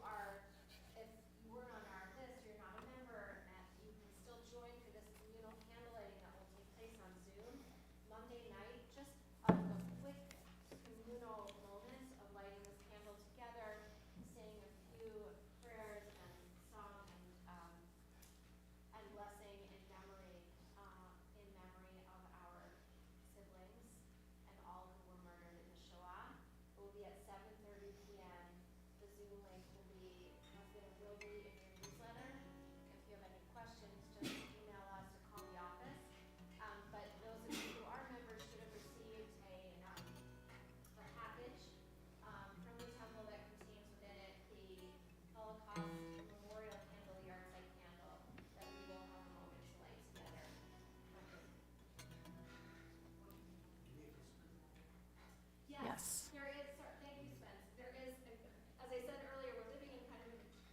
weren't on our list, you're not a member, and you can still join for this communal candle lighting that will take place on Zoom Monday night. Just a quick communal moment of lighting this candle together, saying a few prayers and song and blessing in memory of our siblings and all who were murdered in the Shoah. It will be at 7:30 p.m. The Zoom link will be in your newsletter. If you have any questions, just email us or call the office. But those of you who are members should have received a package from the temple that contains within it the Holocaust Memorial Candle, yahrzeit candle, that we will have a moment to light together. Yes. There is, thank you, Spence. There is, as I said earlier, we're living in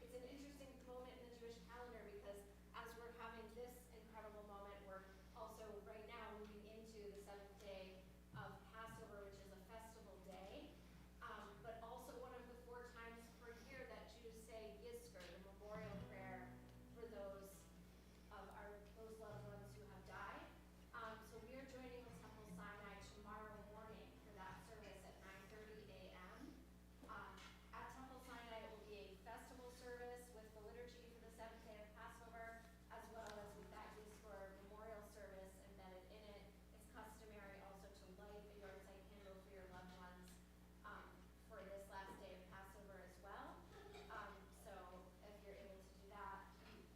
it's an interesting moment in the Jewish calendar because as we're having this incredible moment, we're also right now moving into the 7th day of Passover, which is a festival day. But also one of the 4 times per year that Jews say Yizkor, the memorial prayer for those loved ones who have died. So we are joining with Temple Sinai tomorrow morning for that service at 9:30 a.m. At Temple Sinai, it will be a festival service with the liturgy for the 7th day of Passover, as well as with that Yizkor memorial service embedded in it. It's customary also to light a yahrzeit candle for your loved ones for this last day of Passover as well. So if you're able to do that,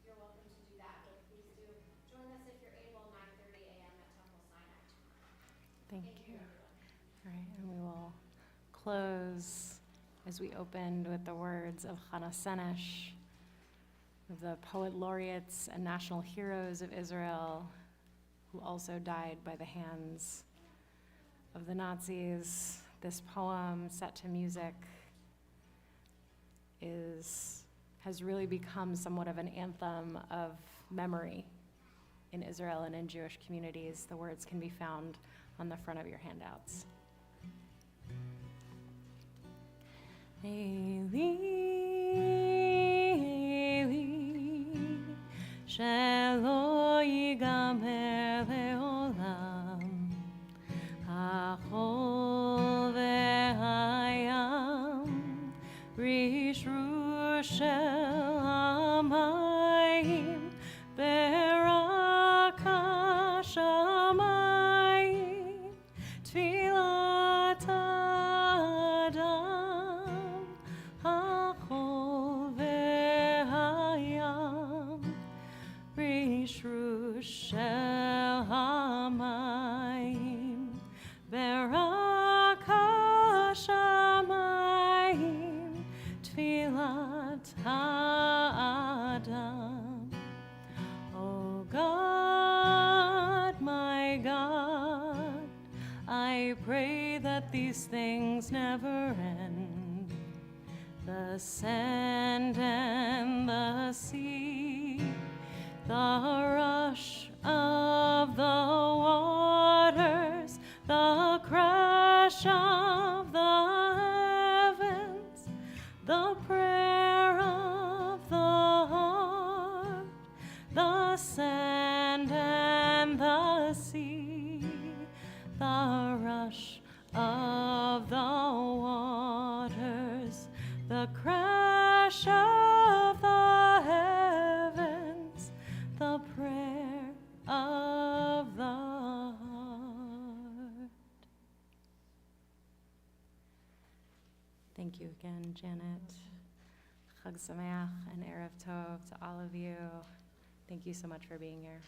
you're welcome to do that. But please do join us if you're able, 9:30 a.m. at Temple Sinai tomorrow. Thank you. All right, and we will close as we opened with the words of Chana Senesh, the poet laureates and national heroes of Israel, who also died by the hands of the Nazis. This poem, set to music, has really become somewhat of an anthem of memory in Israel and in Jewish communities. The words can be found on the front of your handouts. Eli, Eli, shelo yigamer leolam, hachol ve'hayam, rishru shel hamayim, beraka shamayim, tfilat adam, hachol ve'hayam, rishru shel hamayim, beraka shamayim, tfilat ha'adam. Oh God, my God, I pray that these things never end. The sand and the sea, the rush of the waters, the crash of the heavens, the prayer of the heart, the sand and the sea, the rush of the waters, the crash of the heavens, the prayer of the heart. Thank you again, Janet. Chag Sameach and Erev Tov to all of you. Thank you so much for being here.